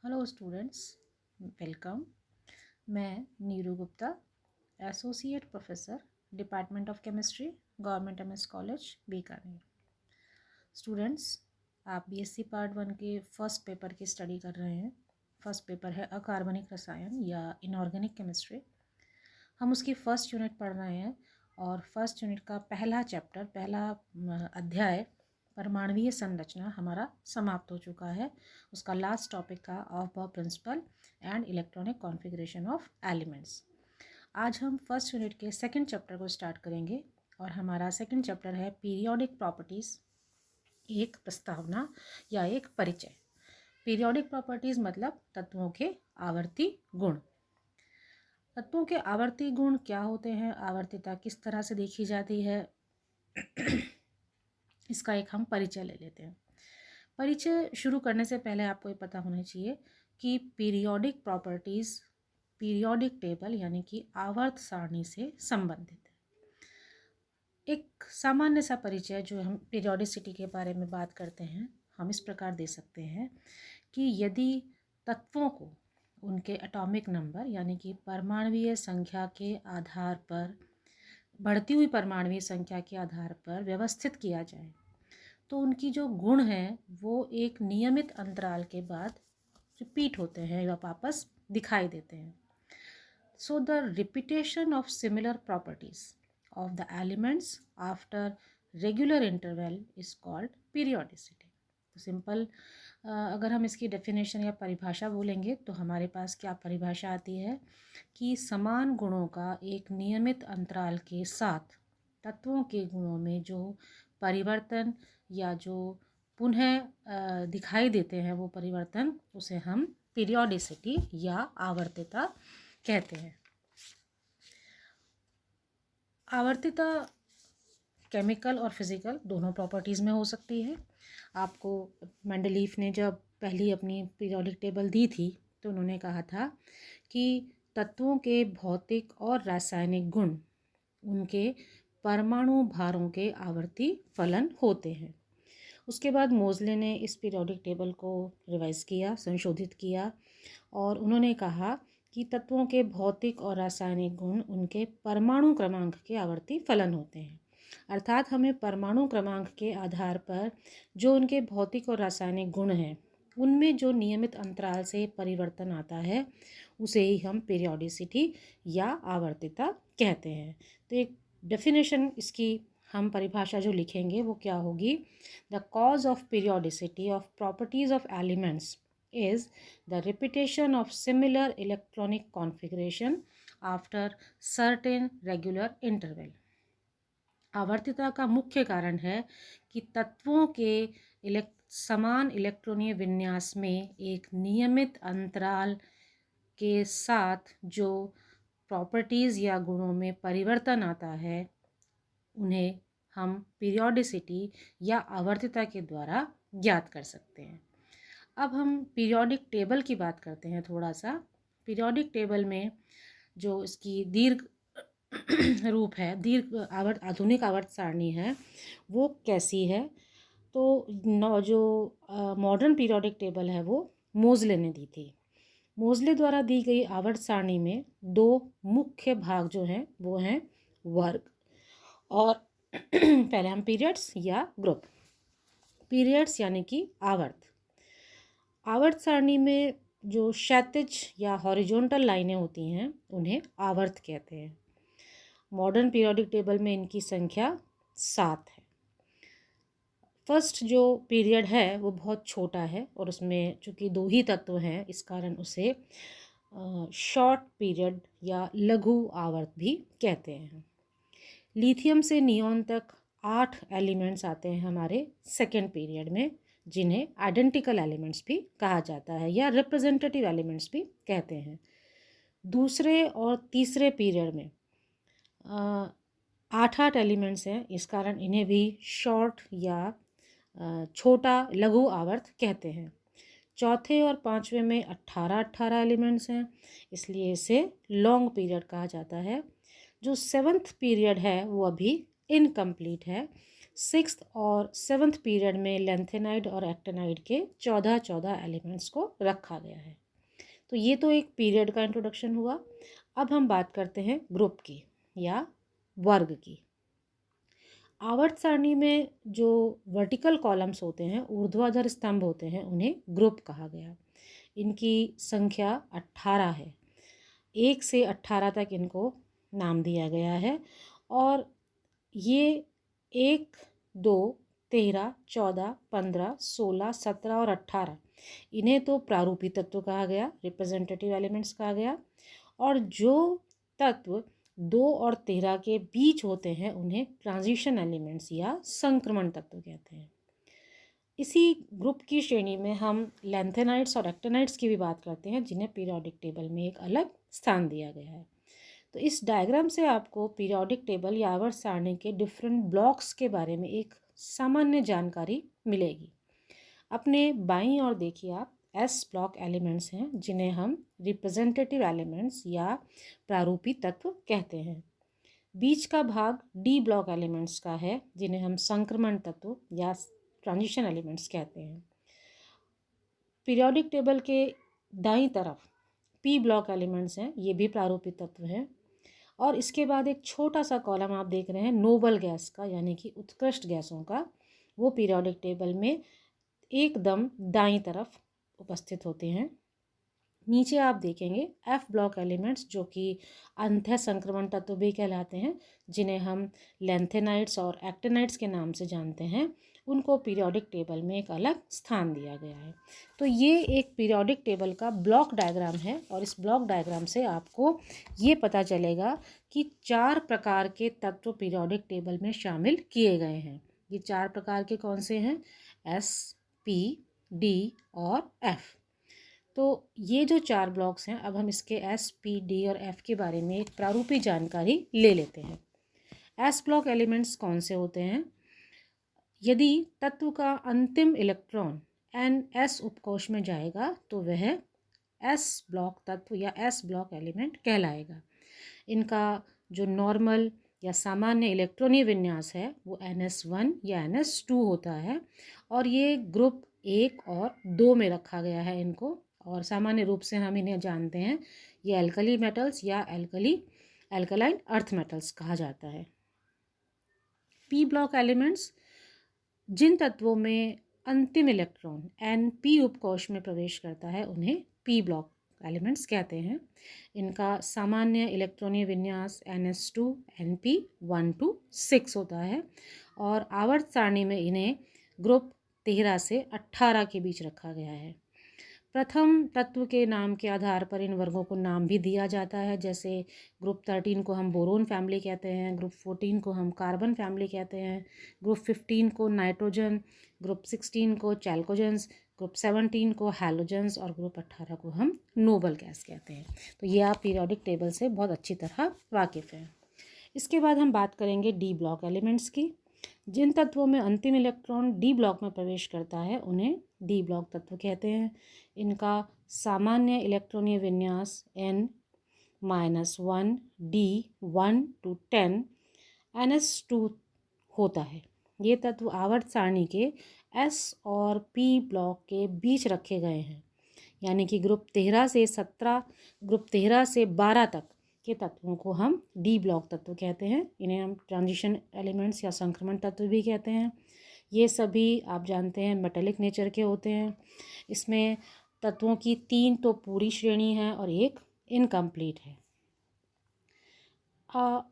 Hello students, welcome. मैं Neeru Gupta, associate professor, department of chemistry, government MS college, Bikaner. Students, आप BSc part 1 के first paper की study कर रहे हैं। फर्स्ट पेपर है अकार्बनिक रसायन या इनऑर्गेनिक केमिस्ट्री। हम उसकी फर्स्ट यूनिट पढ़ रहे हैं और फर्स्ट यूनिट का पहला चैप्टर, पहला अध्याय परमाणुीय संरचना हमारा समाप्त हो चुका है। उसका लास्ट टॉपिक था of principle and electronic configuration of elements. आज हम फर्स्ट यूनिट के सेकंड चैप्टर को स्टार्ट करेंगे और हमारा सेकंड चैप्टर है पीरियोडिक प्रॉपर्टीज़, एक प्रस्तावना या एक परिचय। पीरियोडिक प्रॉपर्टीज़ मतलब तत्वों के आवर्ती गुण। तत्वों के आवर्ती गुण क्या होते हैं, आवर्तिता किस तरह से देखी जाती है, इसका एक हम परिचय ले लेते हैं। परिचय शुरू करने से पहले आपको ये पता होना चाहिए कि पीरियोडिक प्रॉपर्टीज़ पीरियोडिक टेबल यानी कि आवर्त सारणी से संबंधित है। एक सामान्य सा परिचय जो हम पीरियोडिसिटी के बारे में बात करते हैं, हम इस प्रकार दे सकते हैं कि यदि तत्वों को उनके एटॉमिक नंबर यानी कि परमाणुीय संख्या के आधार पर, बढ़ती हुई परमाणुीय संख्या के आधार पर व्यवस्थित किया जाए तो उनकी जो गुण हैं वो एक नियमित अंतराल के बाद रिपीट होते हैं या वापस दिखाई देते हैं। So the repetition of similar properties of the elements after regular interval is called periodicity. तो सिंपल अगर हम इसकी डेफिनेशन या परिभाषा बोलेंगे तो हमारे पास क्या परिभाषा आती है कि समान गुणों का एक नियमित अंतराल के साथ तत्वों के गुणों में जो परिवर्तन या जो पुनः दिखाई देते हैं वो परिवर्तन, उसे हम पीरियोडिसिटी या आवर्तिता कहते हैं। आवर्तिता केमिकल और फिज़िकल दोनों प्रॉपर्टीज़ में हो सकती है। आपको मेंडलीफ ने जब पहली अपनी पीरियोडिक टेबल दी थी तो उन्होंने कहा था कि तत्वों के भौतिक और रासायनिक गुण उनके परमाणु भारों के आवर्ती फलन होते हैं। उसके बाद मोज़ले ने इस पीरियोडिक टेबल को रिवाइज़ किया, संशोधित किया और उन्होंने कहा कि तत्वों के भौतिक और रासायनिक गुण उनके परमाणु क्रमांक के आवर्ती फलन होते हैं। अर्थात हमें परमाणु क्रमांक के आधार पर जो उनके भौतिक और रासायनिक गुण हैं उनमें जो नियमित अंतराल से परिवर्तन आता है उसे ही हम पीरियोडिसिटी या आवर्तिता कहते हैं। तो एक डेफिनेशन इसकी हम परिभाषा जो लिखेंगे वो क्या होगी, the cause of periodicity of properties of elements is the repetition of similar electronic configuration after certain regular interval। आवर्तिता का मुख्य कारण है कि तत्वों के समान इलेक्ट्रॉनीय विन्यास में एक नियमित अंतराल के साथ जो प्रॉपर्टीज़ या गुणों में परिवर्तन आता है उन्हें हम पीरियोडिसिटी या आवर्तिता के द्वारा ज्ञात कर सकते हैं। अब हम पीरियोडिक टेबल की बात करते हैं थोड़ा सा। पीरियोडिक टेबल में जो इसकी दीर्घ रूप है, आधुनिक आवर्त सारणी है, वो कैसी है। तो जो मॉडर्न पीरियोडिक टेबल है वो मोज़ले ने दी थी। मोज़ले द्वारा दी गई आवर्त सारणी में दो मुख्य भाग जो हैं वो हैं वर्ग और पहले हम पीरियड्स या ग्रुप। पीरियड्स यानी कि आवर्त सारणी में जो क्षैतिज या हॉरिजॉन्टल लाइनें होती हैं उन्हें आवर्त कहते हैं। मॉडर्न पीरियोडिक टेबल में इनकी संख्या 7 है। फर्स्ट जो पीरियड है वो बहुत छोटा है और उसमें चूँकि 2 ही तत्व हैं इस कारण उसे शॉर्ट पीरियड या लघु आवर्त भी कहते हैं। लिथियम से नियॉन तक 8 एलिमेंट्स आते हैं हमारे सेकेंड पीरियड में, जिन्हें आइडेंटिकल एलिमेंट्स भी कहा जाता है या रिप्रेजेंटेटिव एलिमेंट्स भी कहते हैं। दूसरे और तीसरे पीरियड में 8 एलिमेंट्स हैं, इस कारण इन्हें भी शॉर्ट या छोटा लघु आवर्त कहते हैं। चौथे और पांचवें में 18 एलिमेंट्स हैं, इसलिए इसे लॉन्ग पीरियड कहा जाता है। जो 7th पीरियड है वो अभी इनकम्प्लीट है, सिक्स्थ और सेवन्थ पीरियड में लैंथेनाइड और एक्टिनाइड के 14 एलिमेंट्स को रखा गया है। तो ये तो एक पीरियड का इंट्रोडक्शन हुआ। अब हम बात करते हैं ग्रुप की या वर्ग की। आवर्त सारणी में जो वर्टिकल कॉलम्स होते हैं, ऊर्ध्वाधर स्तंभ होते हैं, उन्हें ग्रुप कहा गया। इनकी संख्या 18 है। 1 से 18 तक इनको नाम दिया गया है। और ये 1, 2, 13, 14, 15, 16, 17 और 18, इन्हें तो प्रारूपी तत्व कहा गया, रिप्रेजेंटेटिव एलिमेंट्स कहा गया। और जो तत्व 2 और 13 के बीच होते हैं उन्हें ट्रांजिशन एलिमेंट्स या संक्रमण तत्व कहते हैं। इसी ग्रुप की श्रेणी में हम लैंथेनाइड्स और एक्टिनाइड्स की भी बात करते हैं, जिन्हें पीरियोडिक टेबल में एक अलग स्थान दिया गया है। तो इस डायग्राम से आपको पीरियोडिक टेबल या आवर्त सारणी के डिफरेंट ब्लॉक्स के बारे में एक सामान्य जानकारी मिलेगी। अपने बाईं ओर देखिए आप, एस ब्लॉक एलिमेंट्स हैं, जिन्हें हम रिप्रेजेंटेटिव एलिमेंट्स या प्रारूपी तत्व कहते हैं। बीच का भाग डी ब्लॉक एलिमेंट्स का है, जिन्हें हम संक्रमण तत्व या ट्रांजिशन एलिमेंट्स कहते हैं। पीरियोडिक टेबल के दाईं तरफ पी ब्लॉक एलिमेंट्स हैं, ये भी प्रारूपी तत्व हैं। और इसके बाद एक छोटा सा कॉलम आप देख रहे हैं नोबल गैस का, यानी कि उत्कृष्ट गैसों का, वो पीरियोडिक टेबल में एकदम दाईं तरफ उपस्थित होते हैं। नीचे आप देखेंगे एफ ब्लॉक एलिमेंट्स, जो कि अंतः संक्रमण तत्व भी कहलाते हैं, जिन्हें हम लैंथेनाइड्स और एक्टिनाइड्स के नाम से जानते हैं। उनको पीरियोडिक टेबल में एक अलग स्थान दिया गया है। तो ये एक पीरियोडिक टेबल का ब्लॉक डायग्राम है। और इस ब्लॉक डायग्राम से आपको ये पता चलेगा कि 4 प्रकार के तत्व पीरियोडिक टेबल में शामिल किए गए हैं। ये 4 प्रकार के कौन से हैं? एस, पी, डी और एफ। तो ये जो 4 ब्लॉक्स हैं, अब हम इसके एस, पी, डी और एफ के बारे में एक प्रारूपी जानकारी ले लेते हैं। एस ब्लॉक एलिमेंट्स कौन से होते हैं? यदि तत्व का अंतिम इलेक्ट्रॉन एस उपकोश में जाएगा तो वह एस ब्लॉक तत्व या एस ब्लॉक एलिमेंट कहलाएगा। इनका जो नॉर्मल या सामान्य इलेक्ट्रॉनीय विन्यास है वो NS1 या NS2 होता है। और ये ग्रुप 1 और 2 में रखा गया है इनको। और सामान्य रूप से हम इन्हें जानते हैं, ये एल्कली मेटल्स या एल्कलाइन अर्थ मेटल्स कहा जाता है। पी ब्लॉक एलिमेंट्स, जिन तत्वों में अंतिम इलेक्ट्रॉन Np उपकोश में प्रवेश करता है उन्हें पी ब्लॉक एलिमेंट्स कहते हैं। इनका सामान्य इलेक्ट्रॉनीय विन्यास NS2 Np 1 to 6 होता है। और आवर्त सारणी में इन्हें ग्रुप 13 से 18 के बीच रखा गया है। प्रथम तत्व के नाम के आधार पर इन वर्गों को नाम भी दिया जाता है। जैसे ग्रुप 13 को हम बोरोन फैमिली कहते हैं, ग्रुप 14 को हम कार्बन फैमिली कहते हैं, ग्रुप 15 को नाइट्रोजन, ग्रुप 16 को चैल्कोजेंस, ग्रुप 17 को हैलोजेंस और ग्रुप 18 को हम नोबल गैस कहते हैं। तो ये आप पीरियोडिक टेबल से बहुत अच्छी तरह वाकिफ़ हैं। इसके बाद हम बात करेंगे डी ब्लॉक एलिमेंट्स की। जिन तत्वों में अंतिम इलेक्ट्रॉन डी ब्लॉक में प्रवेश करता है उन्हें डी ब्लॉक तत्व कहते हैं। इनका सामान्य इलेक्ट्रॉनीय विन्यास N-1 D 1 to 10 NS2 होता है। ये तत्व आवर्त सारणी के S और P ब्लॉक के बीच रखे गए हैं, यानी कि ग्रुप 13 से 12 तक के तत्वों को हम डी ब्लॉक तत्व कहते हैं। इन्हें हम ट्रांजिशन एलिमेंट्स या संक्रमण तत्व भी कहते हैं। ये सभी आप जानते हैं मेटेलिक नेचर के होते हैं। इसमें तत्वों की 3 तो पूरी श्रेणी है और एक इनकम्प्लीट है।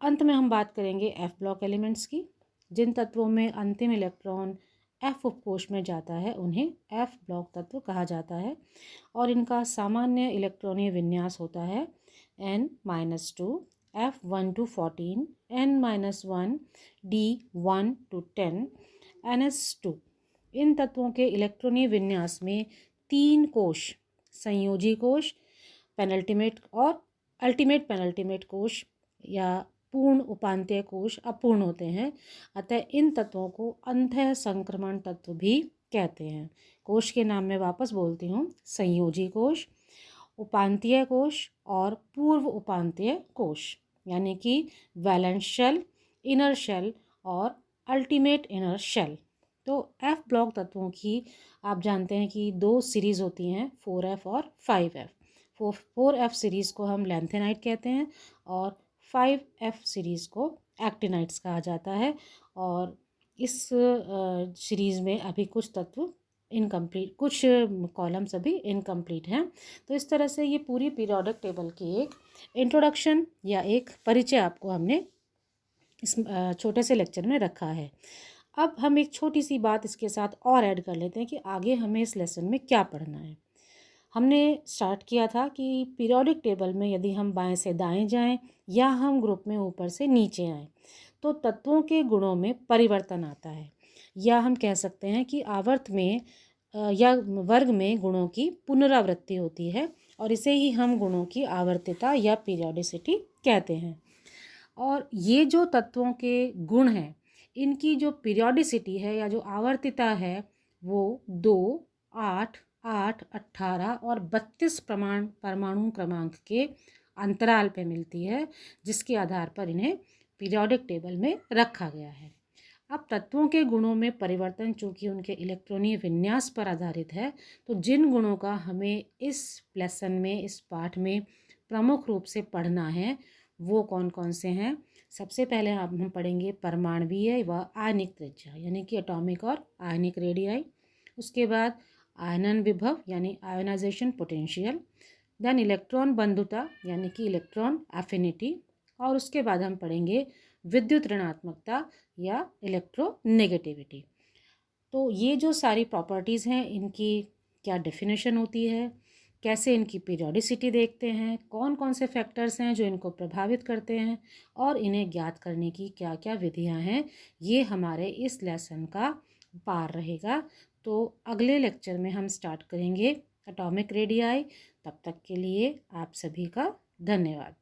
अंत में हम बात करेंगे एफ ब्लॉक एलिमेंट्स की। जिन तत्वों में अंतिम इलेक्ट्रॉन एफ उपकोश में जाता है उन्हें एफ ब्लॉक तत्व कहा जाता है। और इनका सामान्य इलेक्ट्रॉनीय विन्यास होता है N-2 F1 to 14 N-1 D1 to 10 NS2। इन तत्वों के इलेक्ट्रॉनीय विन्यास में 3 कोश, संयोजी कोश, पेनल्टीमेट और अल्टीमेट पेनल्टीमेट कोश या पूर्ण उपांत्य कोश अपूर्ण होते हैं। अतः इन तत्वों को अंतः संक्रमण तत्व भी कहते हैं। कोश के नाम में वापस बोलती हूँ, संयोजी कोश, उपांतीय कोश और पूर्व उपांतीय कोश, यानी कि वैलेंस शेल, इनर शेल और अल्टीमेट इनर शेल। तो एफ ब्लॉक तत्वों की आप जानते हैं कि दो सीरीज़ होती हैं, 4f और 5f। 4f सीरीज़ को हम लैंथेनाइट कहते हैं और 5f सीरीज़ को एक्टिनाइट्स कहा जाता है। और इस सीरीज़ में अभी कुछ तत्व इनकम्प्लीट, कुछ कॉलम्स अभी इनकम्प्लीट हैं। तो इस तरह से ये पूरी पीरियोडिक टेबल की एक इंट्रोडक्शन या एक परिचय आपको हमने इस छोटे से लेक्चर में रखा है। अब हम एक छोटी सी बात इसके साथ और ऐड कर लेते हैं कि आगे हमें इस लेसन में क्या पढ़ना है। हमने स्टार्ट किया था कि पीरियोडिक टेबल में यदि हम बाएं से दाएं जाएं या हम ग्रुप में ऊपर से नीचे आएं तो तत्वों के गुणों में परिवर्तन आता है, या हम कह सकते हैं कि आवर्त में या वर्ग में गुणों की पुनरावृत्ति होती है, और इसे ही हम गुणों की आवर्तिता या पीरियोडिसिटी कहते हैं। और ये जो तत्वों के गुण हैं, इनकी जो पीरियोडिसिटी है या जो आवर्तिता है वो 2, 8, 8, 18 और 32 परमाणु क्रमांक के अंतराल पे मिलती है, जिसके आधार पर इन्हें पीरियोडिक टेबल में रखा गया है। अब तत्वों के गुणों में परिवर्तन चूँकि उनके इलेक्ट्रॉनीय विन्यास पर आधारित है, तो जिन गुणों का हमें इस लेसन में, इस पाठ में प्रमुख रूप से पढ़ना है वो कौन कौन से हैं। सबसे पहले हम पढ़ेंगे परमाणवीय व आयनिक त्रिज्या यानी कि एटॉमिक और आयनिक रेडियाई। उसके बाद आयनन विभव यानी आयोनाइजेशन पोटेंशियल, देन इलेक्ट्रॉन बंधुता यानी कि इलेक्ट्रॉन एफिनिटी, और उसके बाद हम पढ़ेंगे विद्युत ऋणात्मकता या इलेक्ट्रोनेगेटिविटी। तो ये जो सारी प्रॉपर्टीज़ हैं इनकी क्या डेफिनेशन होती है, कैसे इनकी पीरियोडिसिटी देखते हैं, कौन कौन से फैक्टर्स हैं जो इनको प्रभावित करते हैं, और इन्हें ज्ञात करने की क्या क्या विधियां हैं, ये हमारे इस लेसन का पार रहेगा। तो अगले लेक्चर में हम स्टार्ट करेंगे एटॉमिक रेडियाई। तब तक के लिए आप सभी का धन्यवाद।